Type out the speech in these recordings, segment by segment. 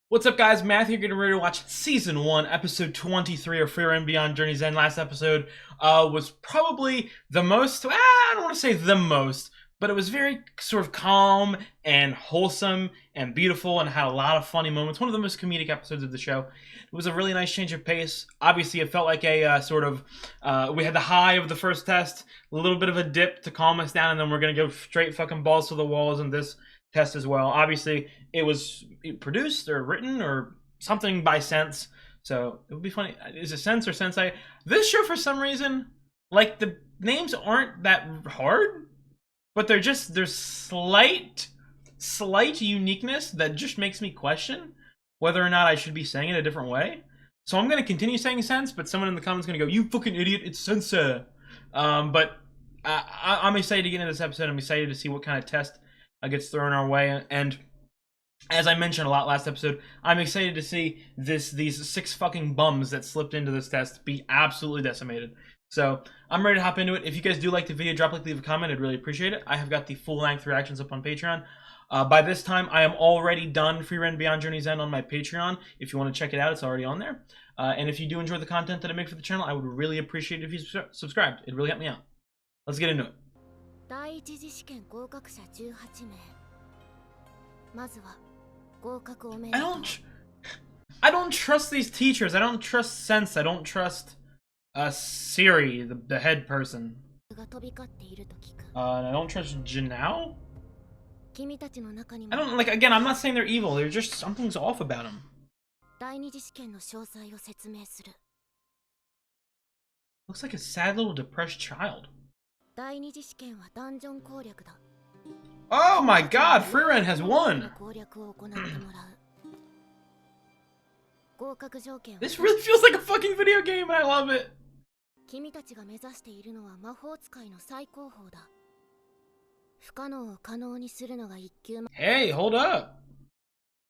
What's up, guys? Matt here, getting ready to watch Season 1, Episode 23 of Frieren Beyond Journey's End. Last episode was probably the most, I don't want to say the most, but it was very sort of calm and wholesome and beautiful and had a lot of funny moments. One of the most comedic episodes of the show. It was a really nice change of pace. Obviously, it felt like a we had the high of the first test, a little bit of a dip to calm us down, and then we're going to go straight fucking balls to the walls in this test as well. Obviously, it was produced or written or something by Sense, so it would be funny. Is it Sense or Sensei? This show, for some reason, like, the names aren't that hard, but there's slight uniqueness that just makes me question whether or not I should be saying it a different way. So I'm going to continue saying Sense, but someone in the comments is going to go, "You fucking idiot, it's Sensei." But I'm excited to get into this episode. I'm excited to see what kind of test gets thrown our way, and as I mentioned a lot last episode, I'm excited to see these 6 fucking bums that slipped into this test be absolutely decimated. So I'm ready to hop into it. If you guys do like the video, drop a like, leave a comment. I'd really appreciate it. I have got the full-length reactions up on Patreon. By this time, I am already done Frieren Beyond Journey's End on my Patreon. If you want to check it out, it's already on there. And if you do enjoy the content that I make for the channel, I would really appreciate it if you subscribed. It'd really help me out. Let's get into it. I don't trust these teachers. I don't trust Sense. I don't trust Siri, the head person. I don't trust Janao. I don't, like, again, I'm not saying they're evil. They're just, something's off about them. Looks like a sad little depressed child. Oh my god, Frieren has won! This really feels like a fucking video game and I love it! Hey, hold up!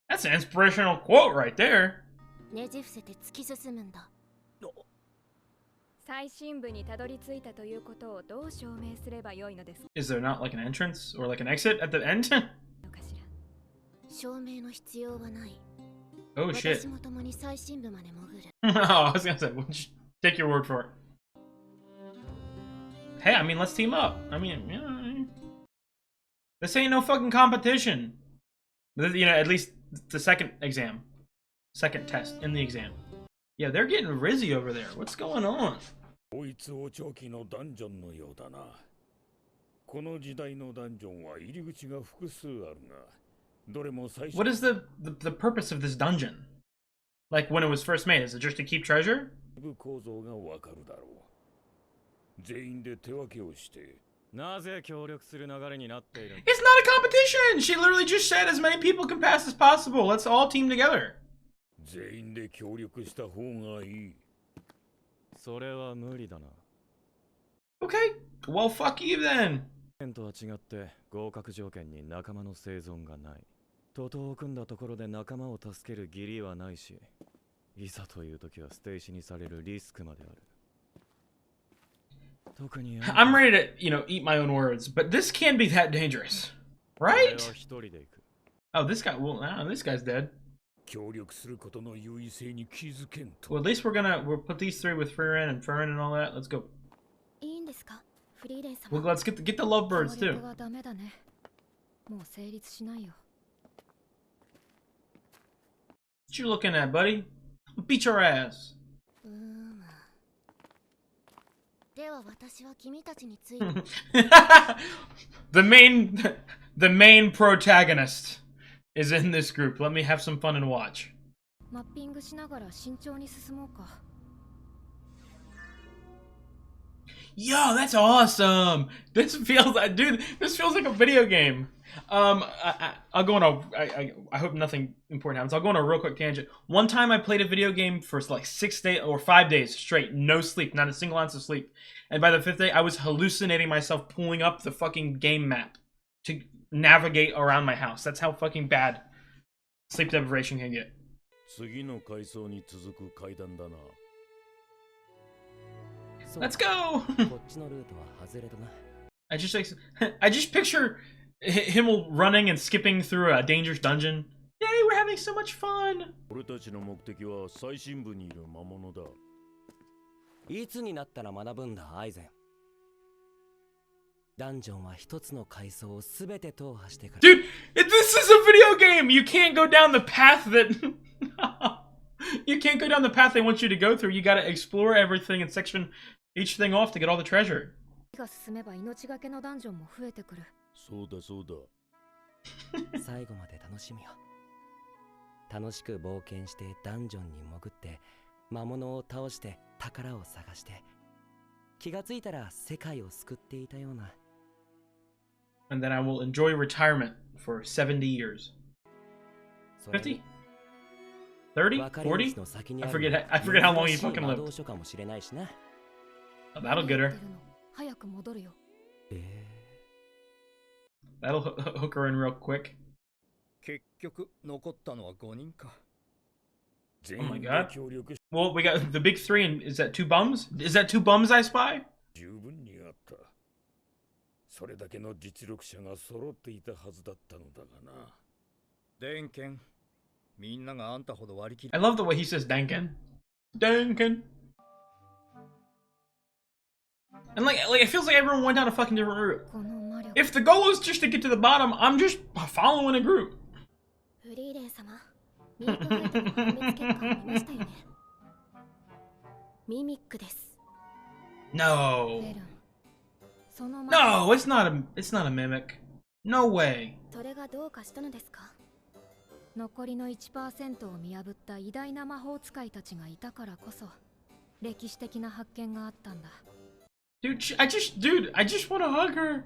That's an inspirational quote right there. Is there not like an entrance or like an exit at the end? Oh shit. Oh, I was gonna say, we'll just take your word for it. Hey, I mean, let's team up. I mean, you know, this ain't no fucking competition. You know, at least the second test in the exam. Yeah, they're getting rizzy over there. What's going on? What is the purpose of this dungeon? Like, when it was first made, is it just to keep treasure? It's not a competition! She literally just said as many people can pass as possible. Let's all team together. Okay, well, fuck you then. I'm ready to, you know, eat my own words, but this can't be that dangerous, right? Oh, this guy, well, this guy's dead. Well, at least we'll put these 3 with Frieren and Frieren and all that. Let's go. Well, let's get the lovebirds too. What you looking at, buddy? Beat your ass. The main protagonist is in this group. Let me have some fun and watch. Yo, that's awesome! This feels like a video game. I'll go on I hope nothing important happens. I'll go on a real quick tangent. One time I played a video game for like 6 days or 5 days straight, no sleep, not a single ounce of sleep. And by the 5th day, I was hallucinating myself pulling up the fucking game map to navigate around my house. That's how fucking bad sleep deprivation can get. Let's go! I just picture him running and skipping through a dangerous dungeon. Yay, we're having so much fun. 俺たちの目的は最深部にいる魔物だ。いつになったら学ぶんだ、アイゼン。ダンジョンは一つの階層をすべて踏破してから。Dude, this is a video game. You can't go down the path that you can't go down the path they want you to go through. You got to explore everything and section each thing off to get all the treasure. が進めば命がけのダンジョンも増えてくる。そうだそうだ。最後まで楽しみよ。楽しく冒険してダンジョンに潜って魔物を倒して宝を探して気がついたら世界を救っていたような。And then I will enjoy retirement for 70 years. 50? 30? 40? I forget how long you fucking lived. Oh, that'll get her. 早く戻るよ。That'll hook her in real quick. 結局残ったのは5人か。 Oh my god. Well, we got the big three, and is that two bums? Is that two bums I spy? 十分にあった。それだけの実力者が揃っていたはずだったのだがな。デンケン、みんながあんたほど割り切り。 I love the way he says Danken. Danken. And like it feels like everyone went down a fucking different route. If the goal is just to get to the bottom, I'm just following a group. フリーレン様、ミートフードの判別結果を見ましたよね。ミミックです。No. レルン、その No, it's not a mimic. No way. それがどうかしたのですか？残りの 1% を見破った偉大な魔法使いたちがいたからこそ歴史的な発見があったんだ。Dude, I just want to hug her.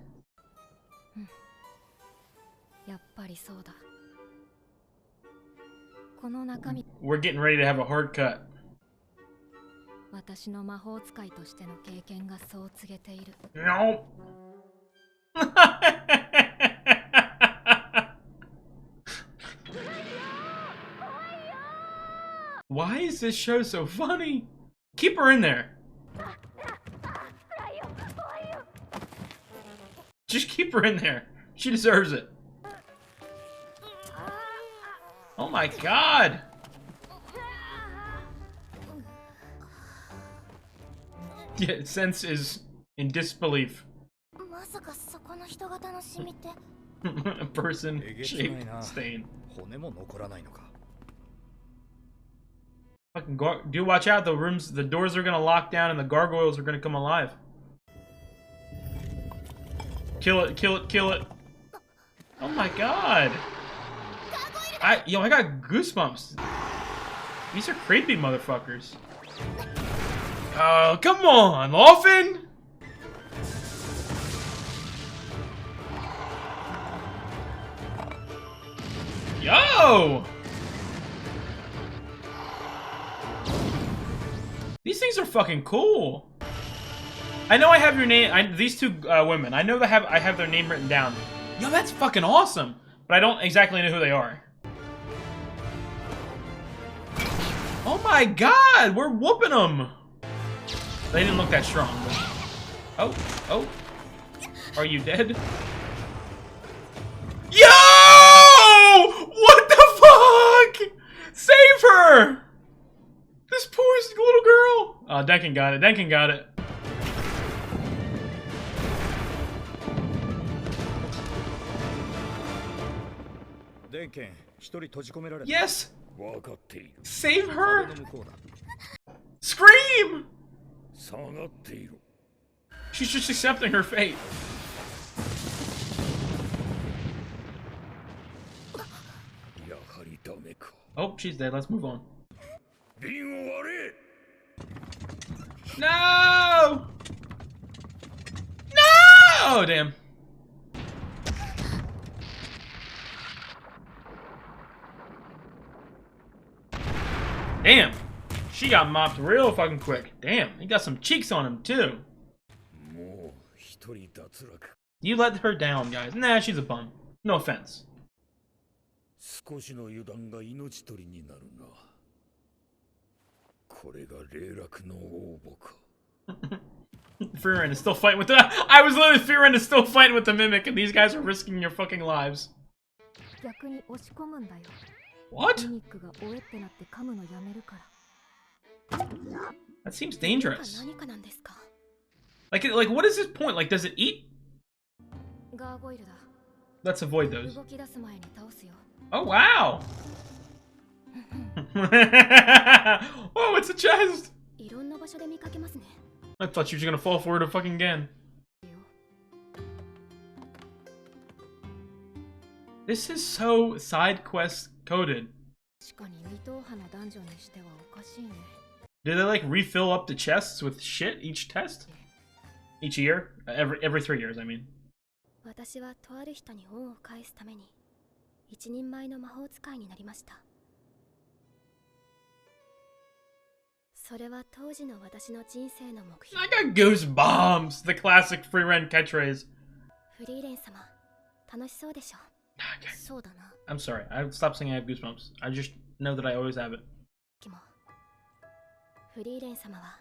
やっぱりそうだ。この中身。We're getting ready to have a hard cut. 私の魔法使いとしての経験がそう告げている。No. Why is this show so funny? Keep her in there. Just keep her in there. She deserves it. Oh my god. Yeah, Sense is in disbelief. まさかそこの人型のシミって A person shaped stain. 骨も残らないのか。 Fucking do watch out, the doors are gonna lock down and the gargoyles are gonna come alive. Kill it, kill it, kill it. Oh my god. I got goosebumps. These are creepy motherfuckers. Oh, come on, Olfen! Yo! These things are fucking cool. I know I have your name. These two women. I know that I have their name written down. Yo, that's fucking awesome. But I don't exactly know who they are. Oh my god, we're whooping them. They didn't look that strong. But... Oh. Are you dead? Yo! What the fuck? Save her! This poor little girl. Oh, Denken got it. Denken got it. Yes! Save her! Scream! She's just accepting her fate. Oh, she's dead. Let's move on. No! No! Oh, damn. Damn. She got mopped real fucking quick. Damn, he got some cheeks on him, too. You let her down, guys. Nah, she's a bum. No offense. Frieren is still fighting with the... I was literally... Frieren is still fighting with the Mimic, and these guys are risking your fucking lives. What? ギミックがおえってなって噛むのやめるから。 That seems 何 dangerous. か何かなんですか？ Like, what is its point? Like, does it eat? ガーゴイルだ。 Let's avoid those. 動き出す前に倒すよ。 Oh, wow. Oh, it's a chest. いろんな場所で見かけますね。 I thought she was gonna fall for it fucking again. This is so side quest coded. 確かに未踏破のダンジョンにしてはおかしいね。 Do they like refill up the chests with shit each test? Each year? Every 3 years, I mean. 私はとある人に恩を返すために一人前の魔法使いになりました。それは当時の私の人生の目標。 I got goosebumps. The classic Frieren catchphrase. フリーレン様、楽しそうでしょ。そうだな。 I'm sorry. I stopped saying I have goosebumps. I just know that I always have it. もフリーレン様は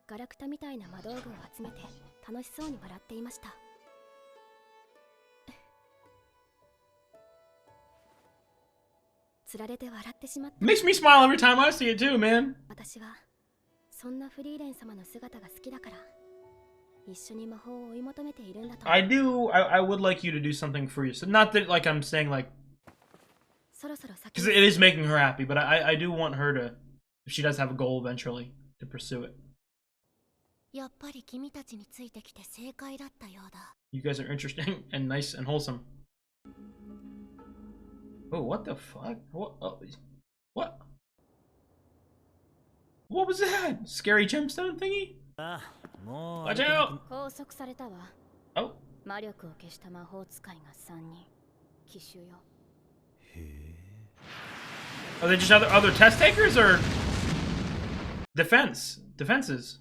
ガラクタみたいな魔道具を集めて楽しそうに笑っていました。つられて笑ってしまった。 Makes me smile every time I see it too, man. 私はそんなフリーレン様の姿が好きだから一緒に魔法を追い求めているんだと。 I would like you to do something for you. So not that like I'm saying like そろそろ先 because it is making her happy, but I do want her to, if she does have a goal eventually, to pursue it. やっぱり君たちについてきて正解だったようだ。 You guys are interesting and nice and wholesome. Oh, what the fuck? What? Oh, what? What was that? Scary gemstone thingy? Watch out! 拘束されたわ。 Oh, 魔力を消した魔法使いが3人。奇襲よ。 are they just other test takers or defenses?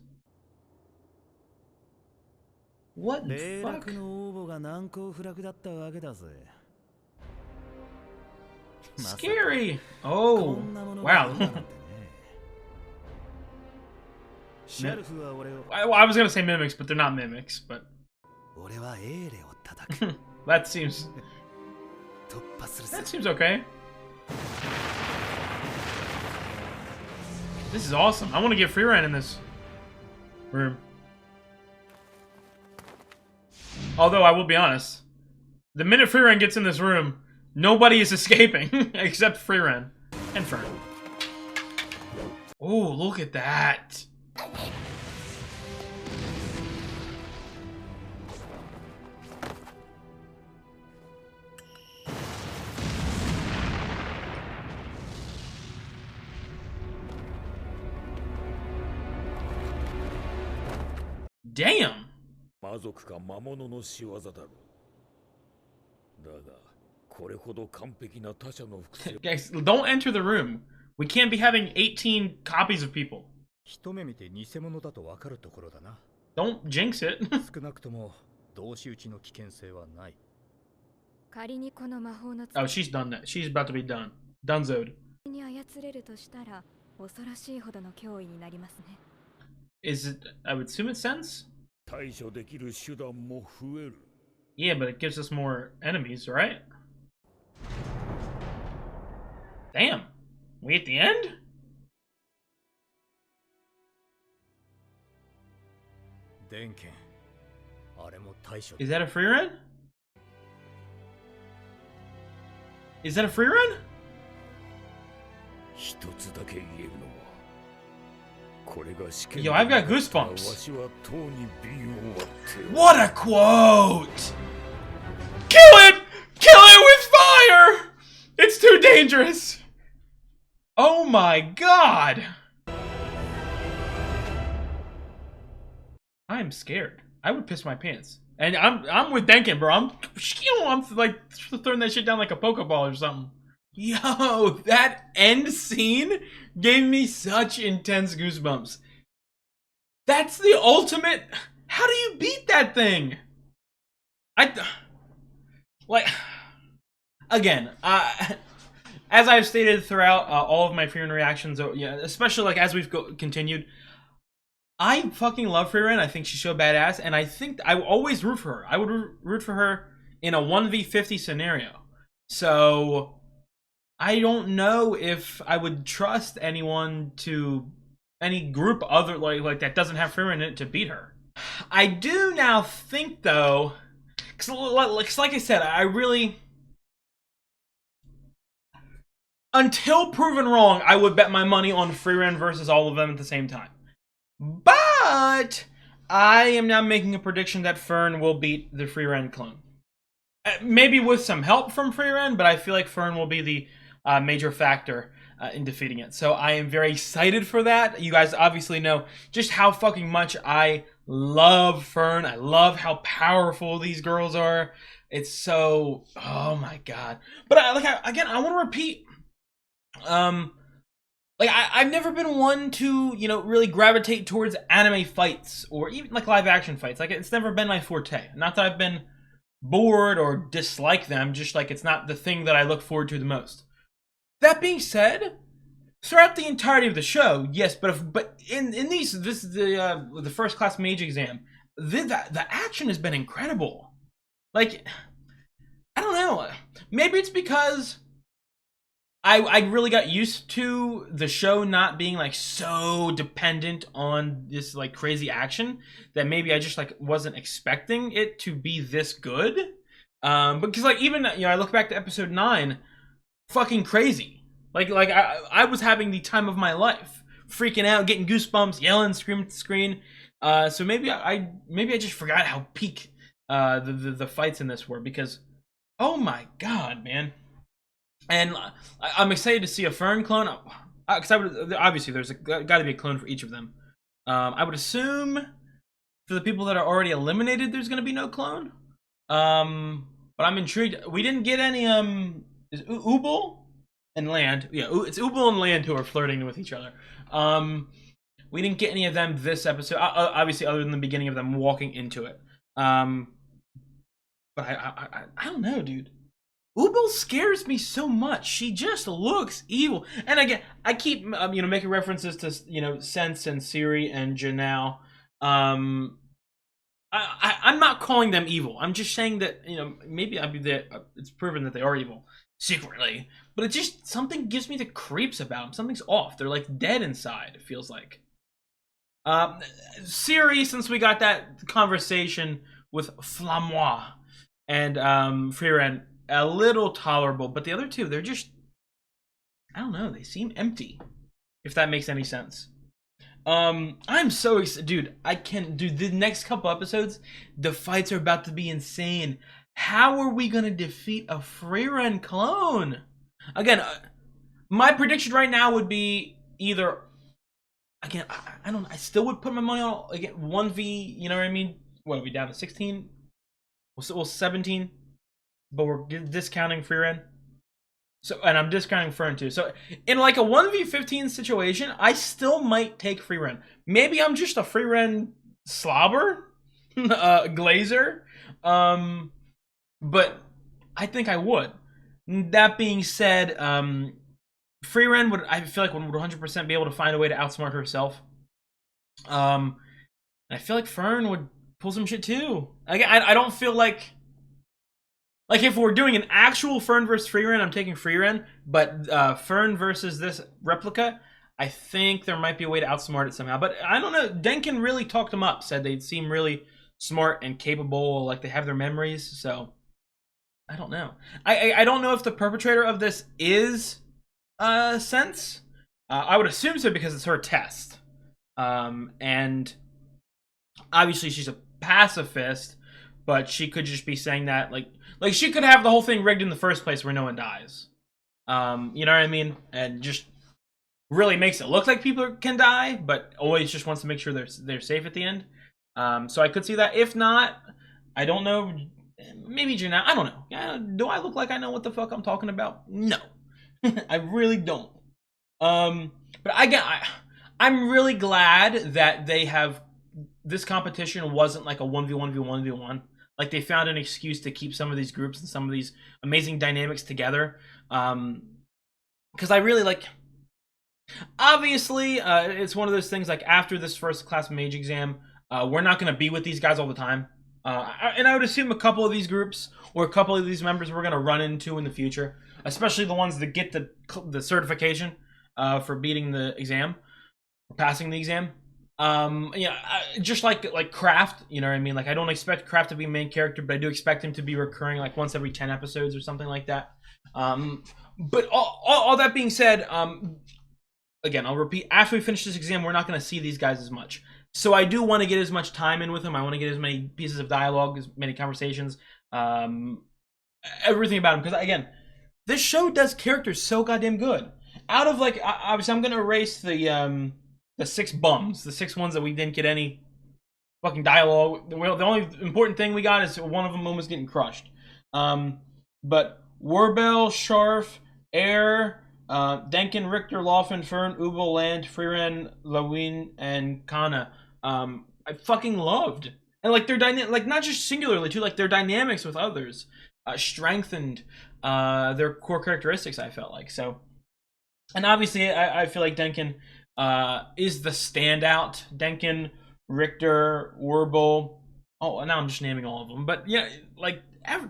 What the 霊 fuck? 落の応募が難攻不落だったわけだぜ。 Scary! Oh, wow. シャルフは俺を I was gonna say mimics, but they're not mimics, but 俺はエーレを叩く that seems 突破する that seems okay. This is awesome. I want to get Frieren in this room. Although I will be honest, the minute Frieren gets in this room, nobody is escaping except Frieren and Fern. Oh, look at that. Damn. 魔族か魔物の仕業だろう。だが、これほど完璧な他者の複製 Guys, don't enter the room. We can't be having 18 copies of people. 一目見て偽物だとわかるところだな。 Don't jinx it. 少なくとも同士討ちの危険性はない。仮にこの魔法の Oh, she's done that. She's about to be done. Donezoed. に操れるとしたら恐ろしいほどの脅威になりますね。 Is it? I would assume it sense. 対処できる手段も増える。Yeah, but it gives us more enemies, right? Damn. We at the end? 電剣。あれも対処。 Is that a Frieren? Is that a Frieren? 一つだけ言えるのは、これが試験 Yo, I've got わ goosebumps. しはとうに瓶を割っておる What a quote! Kill it! Kill it with fire! It's too dangerous! Oh my god! I'm scared. I would piss my pants. And I'm with Denkin, bro. I'm like throwing that shit down like a Pokeball or something. Yo, that end scene gave me such intense goosebumps. That's the ultimate. How do you beat that thing? Again, as I've stated throughout all of my Frieren reactions, yeah, especially like as we've continued, I fucking love Frieren. I think she's so badass, and I think I will always root for her. I would root for her in a 1v50 scenario. So I don't know if I would trust any group other like that doesn't have Frieren in it to beat her. I do now think though, because like I said, I really, until proven wrong, I would bet my money on Frieren versus all of them at the same time. But I am now making a prediction that Fern will beat the Frieren clone. Maybe with some help from Frieren, but I feel like Fern will be the major factor in defeating it. So I am very excited for that. You guys obviously know just how fucking much I love Fern. I love how powerful these girls are. It's so, oh my god. But I want to repeat. I've never been one to, really gravitate towards anime fights or even like live action fights. Like, it's never been my forte. Not that I've been bored or dislike them, just like it's not the thing that I look forward to the most. That being said, throughout the entirety of the show, yes, but in this is the first class mage exam, the action has been incredible. Like, I don't know, maybe it's because I really got used to the show not being like so dependent on this like crazy action that maybe I just like wasn't expecting it to be this good. Because like even I look back to episode 9, fucking crazy. Like I was having the time of my life, freaking out, getting goosebumps, yelling, screaming at the screen. So maybe I just forgot how peak the fights in this were, because oh my god, man. And I'm excited to see a Fern clone, because obviously there's got to be a clone for each of them. I would assume for the people that are already eliminated, there's going to be no clone. But I'm intrigued. We didn't get any. Is Ubel and Land? Yeah, it's Ubel and Land who are flirting with each other. We didn't get any of them this episode, obviously, other than the beginning of them walking into it. But I don't know, dude. Ubel scares me so much. She just looks evil. And again, I keep making references to Sense and Siri and Janelle. I'm not calling them evil. I'm just saying that maybe it's proven that they are evil secretly. But it just, something gives me the creeps about them. Something's off. They're like dead inside. It feels like. Siri, since we got that conversation with Flamois and Frieren, a little tolerable, but the other two, they're just, I don't know, they seem empty, if that makes any sense. I'm so excited, dude. The next couple episodes, the fights are about to be insane. How are we gonna defeat a Frieren clone? Again, my prediction right now would be either, again, I don't know, I still would put my money on, again, 1v, you know what I mean? What, are we down to 16? Well, 17? But we're discounting Frieren. So, and I'm discounting Fern too. So, in like a 1v15 situation, I still might take Frieren. Maybe I'm just a Frieren slobber, glazer. But I think I would. That being said, Frieren would 100% be able to find a way to outsmart herself. And I feel like Fern would pull some shit too. I don't feel like if we're doing an actual Fern versus Frieren, I'm taking Frieren, but Fern versus this replica, I think there might be a way to outsmart it somehow. But I don't know, Denkin really talked them up, said they seem really smart and capable, like they have their memories, so I don't know. I don't know if the perpetrator of this is Sense. I would assume so because it's her test. And obviously she's a pacifist, but she could just be saying that like she could have the whole thing rigged in the first place where no one dies. You know what I mean? And just really makes it look like people can die, but always just wants to make sure they're safe at the end. So I could see that. If not, I don't know. Maybe Janelle. I don't know. Do I look like I know what the fuck I'm talking about? No, I really don't. But I'm really glad that they have this competition wasn't like a 1v1v1v1. Like they found an excuse to keep some of these groups and some of these amazing dynamics together. Because I really like. Obviously, it's one of those things like after this first class mage exam, we're not going to be with these guys all the time. And I would assume a couple of these groups or a couple of these members we're going to run into in the future, especially the ones that get the certification for beating the exam, passing the exam. Just like Kraft, you know what I mean? Like, I don't expect Kraft to be main character, but I do expect him to be recurring like once every 10 episodes or something like that. But all that being said, again, I'll repeat, after we finish this exam, we're not going to see these guys as much. So I do want to get as much time in with them. I want to get as many pieces of dialogue, as many conversations, everything about them. Because, again, this show does characters so goddamn good. Out of, like, obviously I'm going to erase the 6 bums, the 6 ones that we didn't get any fucking dialogue. The only important thing we got is one of them almost getting crushed. But Werbel, Scharf, Air, Denkin, Richter, Laufen, Fern, Ubel, Land, Frieren, Lawin, and Kana. I fucking loved. And like their like not just singularly too, like their dynamics with others strengthened their core characteristics, I felt like. So, and obviously I feel like Denkin is the standout. Denkin, Richter, Werbel. Oh, now I'm just naming all of them. But yeah, like, how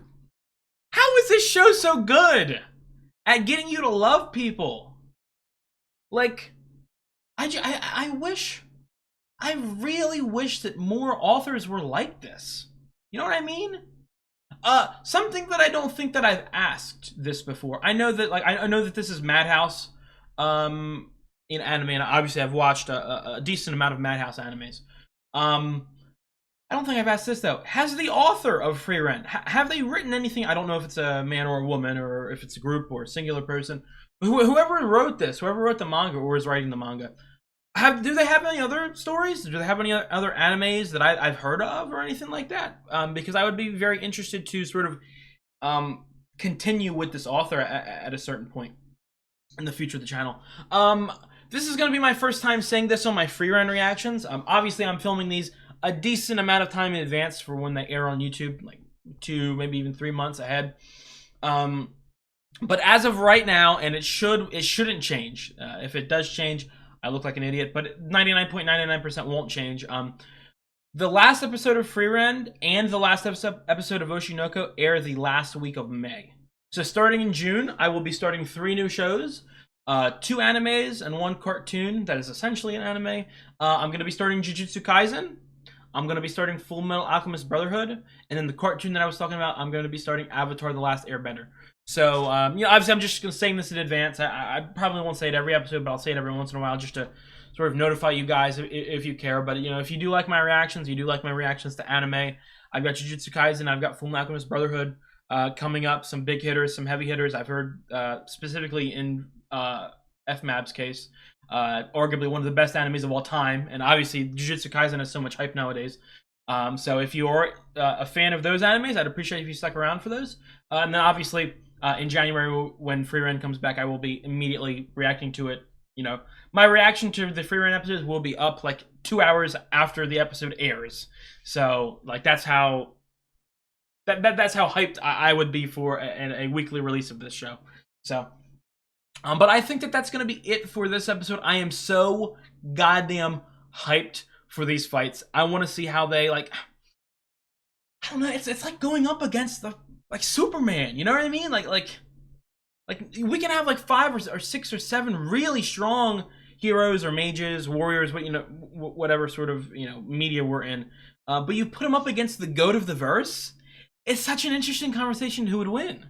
is this show so good at getting you to love people? Like, I really wish that more authors were like this. You know what I mean? Something that I don't think that I've asked this before. I know that, like, I know that this is Madhouse, in anime, and obviously I've watched a decent amount of Madhouse animes. I don't think I've asked this though. Has the author of Frieren, have they written anything? I don't know if it's a man or a woman, or if it's a group or a singular person. Whoever wrote this, whoever wrote the manga or is writing the manga, do they have any other stories? Do they have any other animes that I've heard of or anything like that? Because I would be very interested to sort of continue with this author at a certain point in the future of the channel. This is going to be my first time saying this on my Frieren reactions. Obviously, I'm filming these a decent amount of time in advance for when they air on YouTube, like 2, maybe even 3 months ahead. But as of right now, and it shouldn't change. If it does change, I look like an idiot, but 99.99% won't change. The last episode of Frieren and the last episode of Oshinoko air the last week of May. So starting in June, I will be starting 3 new shows. 2 animes and 1 cartoon that is essentially an anime. I'm going to be starting Jujutsu Kaisen. I'm going to be starting Full Metal Alchemist Brotherhood. And then the cartoon that I was talking about, I'm going to be starting Avatar The Last Airbender. So, obviously I'm just going to say this in advance. I probably won't say it every episode, but I'll say it every once in a while just to sort of notify you guys if you care. But, if you do like my reactions, you do like my reactions to anime, I've got Jujutsu Kaisen, I've got Full Metal Alchemist Brotherhood coming up, some big hitters, some heavy hitters. I've heard specifically in FMAB's case, arguably one of the best animes of all time, and obviously Jujutsu Kaisen has so much hype nowadays. So if you are a fan of those animes, I'd appreciate if you stuck around for those. And then obviously in January when Frieren comes back, I will be immediately reacting to it. My reaction to the Frieren episodes will be up like 2 hours after the episode airs. So like that's how hyped I would be for a weekly release of this show. So. But I think that's going to be it for this episode. I am so goddamn hyped for these fights. I want to see how they, like, I don't know, it's like going up against like Superman, you know what I mean? Like we can have like 5 or 6 or 7 really strong heroes or mages, warriors, whatever sort of, media we're in. But you put them up against the GOAT of the verse, it's such an interesting conversation who would win.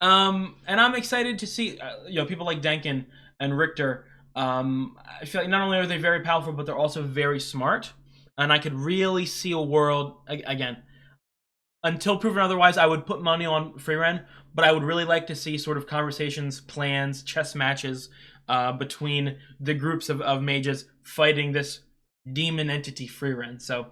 And I'm excited to see, people like Denkin and Richter. I feel like not only are they very powerful, but they're also very smart. And I could really see a world, again, until proven otherwise, I would put money on Frieren, but I would really like to see sort of conversations, plans, chess matches between the groups of mages fighting this demon entity Frieren. So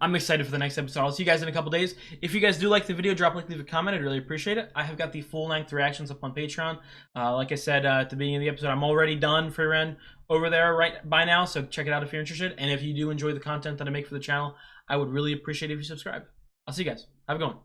I'm excited for the next episode. I'll see you guys in a couple days. If you guys do like the video, drop a like, leave a comment. I'd really appreciate it. I have got the full-length reactions up on Patreon. Like I said at the beginning of the episode, I'm already done Frieren over there right by now, so check it out if you're interested. And if you do enjoy the content that I make for the channel, I would really appreciate it if you subscribe. I'll see you guys. Have a good one.